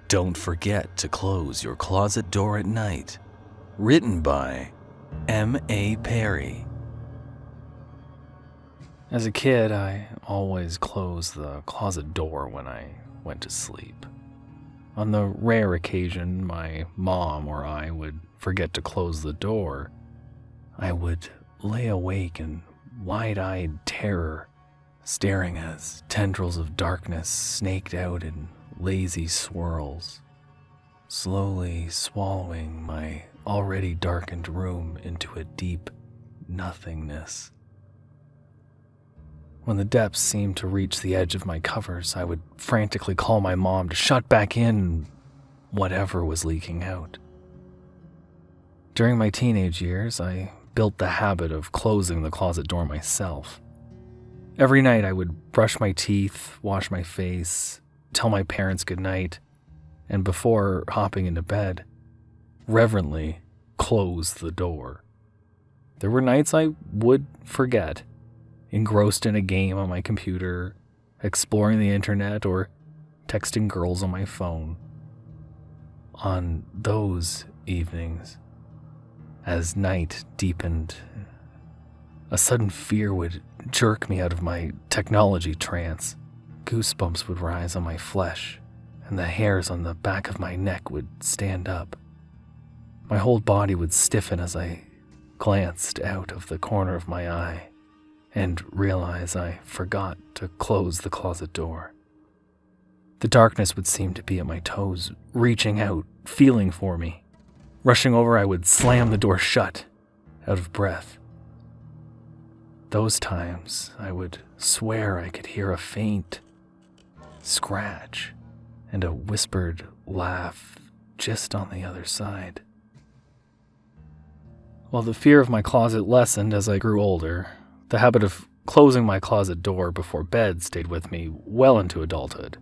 Don't forget to close your closet door at night. Written by M.A. Perry. As a kid, I always closed the closet door when I went to sleep. On the rare occasion my mom or I would forget to close the door, I would lay awake in wide-eyed terror, staring as tendrils of darkness snaked out in lazy swirls, slowly swallowing my already darkened room into a deep nothingness. When the depths seemed to reach the edge of my covers, I would frantically call my mom to shut back in whatever was leaking out. During my teenage years, I built the habit of closing the closet door myself. Every night I would brush my teeth, wash my face, tell my parents goodnight, and before hopping into bed, reverently close the door. There were nights I would forget, engrossed in a game on my computer, exploring the internet, or texting girls on my phone. On those evenings, as night deepened, a sudden fear would jerk me out of my technology trance. Goosebumps would rise on my flesh, and the hairs on the back of my neck would stand up. My whole body would stiffen as I glanced out of the corner of my eye and realized I forgot to close the closet door. The darkness would seem to be at my toes, reaching out, feeling for me. Rushing over, I would slam the door shut, out of breath. Those times, I would swear I could hear a faint scratch and a whispered laugh just on the other side. While the fear of my closet lessened as I grew older, the habit of closing my closet door before bed stayed with me well into adulthood.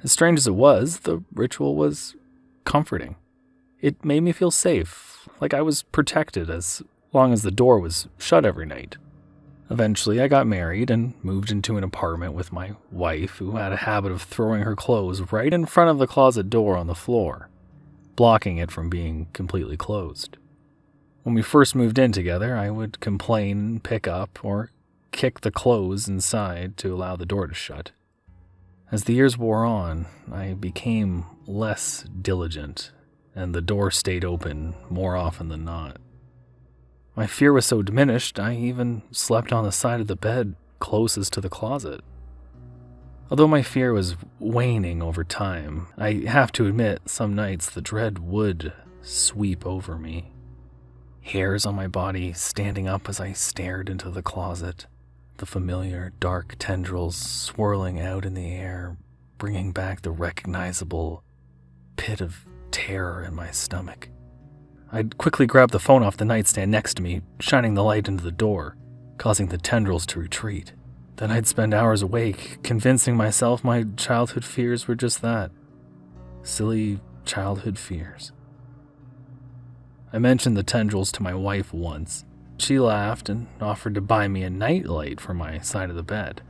As strange as it was, the ritual was comforting. It made me feel safe, like I was protected as long as the door was shut every night. Eventually, I got married and moved into an apartment with my wife, who had a habit of throwing her clothes right in front of the closet door on the floor, blocking it from being completely closed. When we first moved in together, I would complain, pick up, or kick the clothes inside to allow the door to shut. As the years wore on, I became less diligent, and the door stayed open more often than not. My fear was so diminished, I even slept on the side of the bed closest to the closet. Although my fear was waning over time, I have to admit some nights the dread would sweep over me. Hairs on my body standing up as I stared into the closet, the familiar dark tendrils swirling out in the air, bringing back the recognizable pit of terror in my stomach. I'd quickly grab the phone off the nightstand next to me, shining the light into the door, causing the tendrils to retreat. Then I'd spend hours awake, convincing myself my childhood fears were just that. Silly childhood fears. I mentioned the tendrils to my wife once. She laughed and offered to buy me a nightlight for my side of the bed.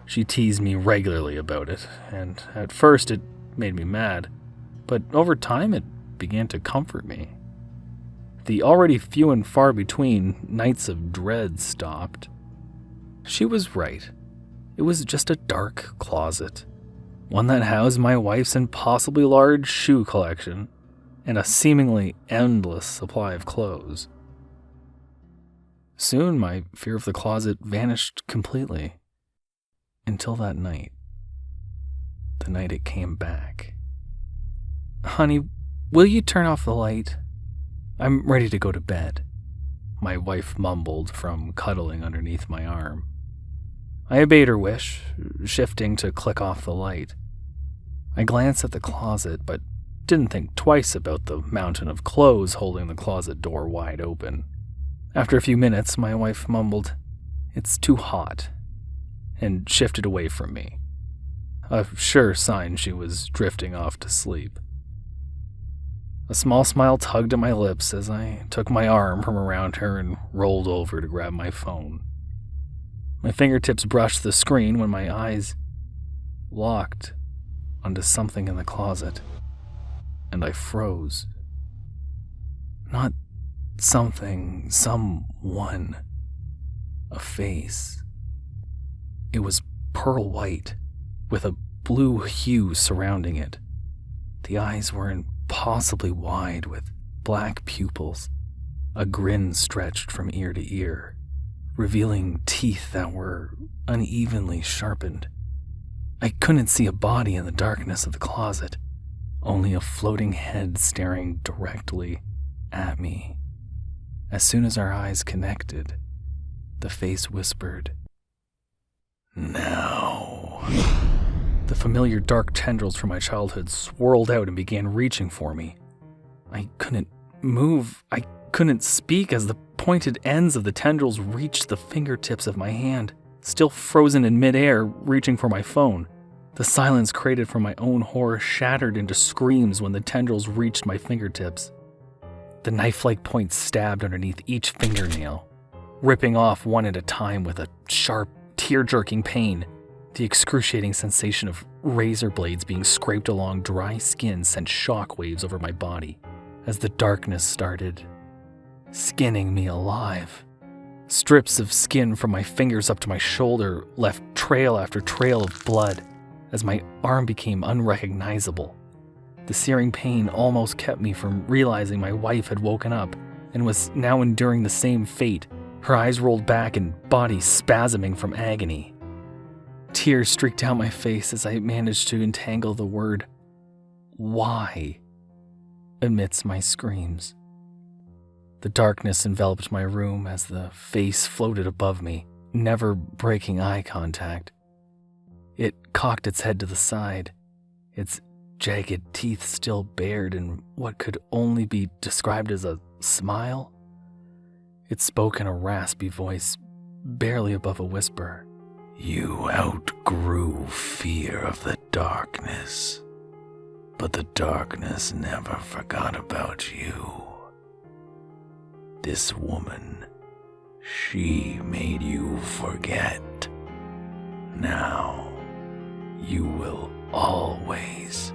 She teased me regularly about it, and at first it made me mad, but over time it began to comfort me. The already few and far between nights of dread stopped. She was right. It was just a dark closet, one that housed my wife's impossibly large shoe collection and a seemingly endless supply of clothes. Soon my fear of the closet vanished completely, until that night. The night it came back. "Honey, will you turn off the light? I'm ready to go to bed," my wife mumbled from cuddling underneath my arm. I obeyed her wish, shifting to click off the light. I glanced at the closet, but didn't think twice about the mountain of clothes holding the closet door wide open. After a few minutes, my wife mumbled, "It's too hot," and shifted away from me, a sure sign she was drifting off to sleep. A small smile tugged at my lips as I took my arm from around her and rolled over to grab my phone. My fingertips brushed the screen when my eyes locked onto something in the closet. and I froze. Not something, someone. A face. It was pearl white, with a blue hue surrounding it. The eyes were impossibly wide, with black pupils. A grin stretched from ear to ear, revealing teeth that were unevenly sharpened. I couldn't see a body in the darkness of the closet, only a floating head staring directly at me. As soon as our eyes connected, the face whispered, "Now." The familiar dark tendrils from my childhood swirled out and began reaching for me. I couldn't move. I couldn't speak as the pointed ends of the tendrils reached the fingertips of my hand, still frozen in midair, reaching for my phone. The silence created from my own horror shattered into screams when the tendrils reached my fingertips. The knife-like points stabbed underneath each fingernail, ripping off one at a time with a sharp, tear-jerking pain. The excruciating sensation of razor blades being scraped along dry skin sent shockwaves over my body as the darkness started skinning me alive. Strips of skin from my fingers up to my shoulder left trail after trail of blood as my arm became unrecognizable. The searing pain almost kept me from realizing my wife had woken up and was now enduring the same fate, her eyes rolled back and body spasming from agony. Tears streaked down my face as I managed to entangle the word "why" amidst my screams. The darkness enveloped my room as the face floated above me, never breaking eye contact. It cocked its head to the side, its jagged teeth still bared in what could only be described as a smile. It spoke in a raspy voice, barely above a whisper. "You outgrew fear of the darkness, but the darkness never forgot about you. This woman, she made you forget. Now, you will always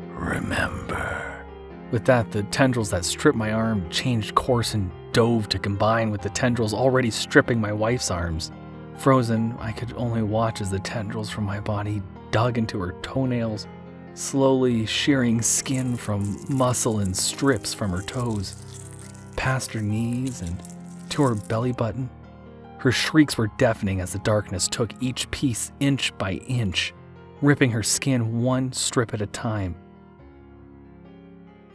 remember." With that, the tendrils that stripped my arm changed course and dove to combine with the tendrils already stripping my wife's arms. Frozen, I could only watch as the tendrils from my body dug into her toenails, slowly shearing skin from muscle and strips from her toes, past her knees and to her belly button. Her shrieks were deafening as the darkness took each piece inch by inch, ripping her skin one strip at a time,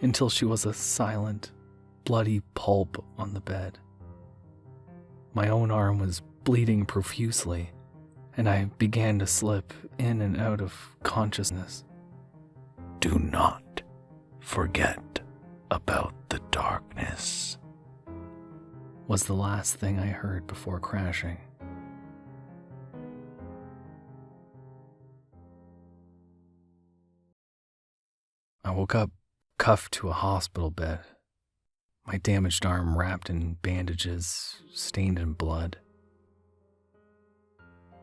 until she was a silent, bloody pulp on the bed. My own arm was bleeding profusely, and I began to slip in and out of consciousness. "Do not forget about the darkness," was the last thing I heard before crashing. I woke up cuffed to a hospital bed, my damaged arm wrapped in bandages, stained in blood.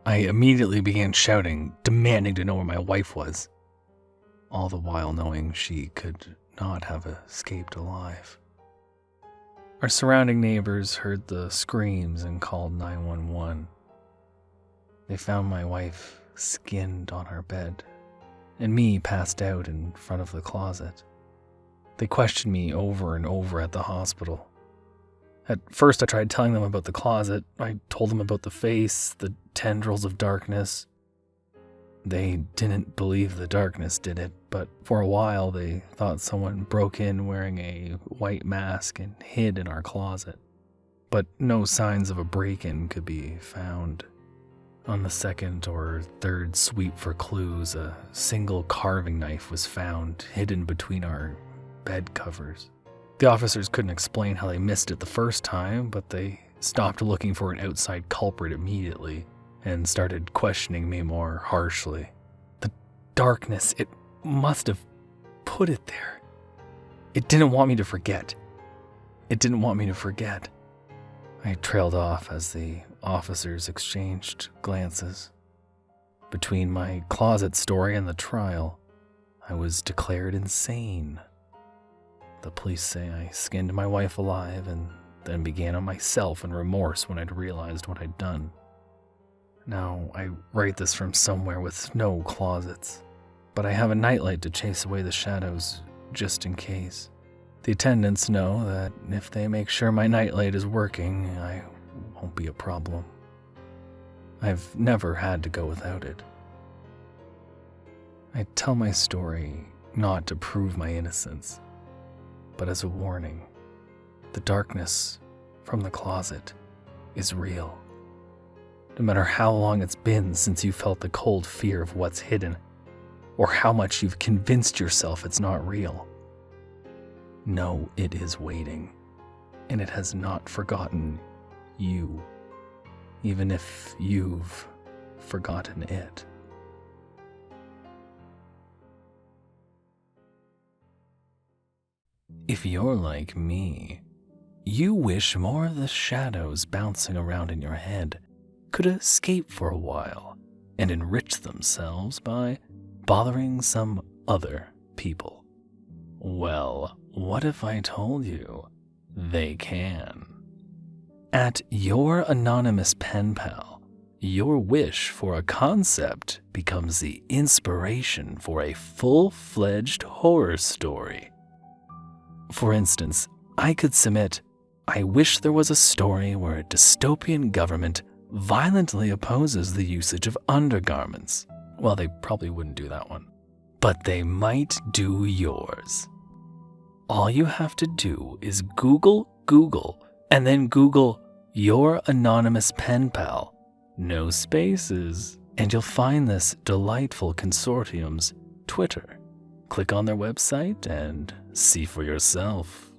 I immediately began shouting, demanding to know where my wife was, all the while knowing she could not have escaped alive. Our surrounding neighbors heard the screams and called 911. They found my wife skinned on her bed, and me passed out in front of the closet. They questioned me over and over at the hospital. At first I tried telling them about the closet. I told them about the face, the tendrils of darkness. They didn't believe the darkness did it, but for a while they thought someone broke in wearing a white mask and hid in our closet. But no signs of a break-in could be found. On the second or third sweep for clues, a single carving knife was found hidden between our bed covers. The officers couldn't explain how they missed it the first time, but they stopped looking for an outside culprit immediately and started questioning me more harshly. The darkness, it must have put it there. It didn't want me to forget. It didn't want me to forget. I trailed off as the officers exchanged glances. Between my closet story and the trial, I was declared insane The police say I skinned my wife alive and then began on myself in remorse when I'd realized what I'd done. Now, I write this from somewhere with no closets, but I have a nightlight to chase away the shadows, just in case. The attendants know that if they make sure my nightlight is working, I won't be a problem. I've never had to go without it. I tell my story not to prove my innocence, but as a warning. The darkness from the closet is real. No matter how long it's been since you felt the cold fear of what's hidden, or how much you've convinced yourself it's not real, know it is waiting, and it has not forgotten you, even if you've forgotten it. If you're like me, you wish more of the shadows bouncing around in your head could escape for a while and enrich themselves by bothering some other people. Well, what if I told you they can? At your anonymous pen pal, your wish for a concept becomes the inspiration for a full-fledged horror story. For instance, I could submit, I wish there was a story where a dystopian government violently opposes the usage of undergarments. Well, they probably wouldn't do that one, but they might do yours. All you have to do is Google, and then Google your anonymous pen pal, no spaces, and you'll find this delightful consortium's Twitter. Click on their website and see for yourself.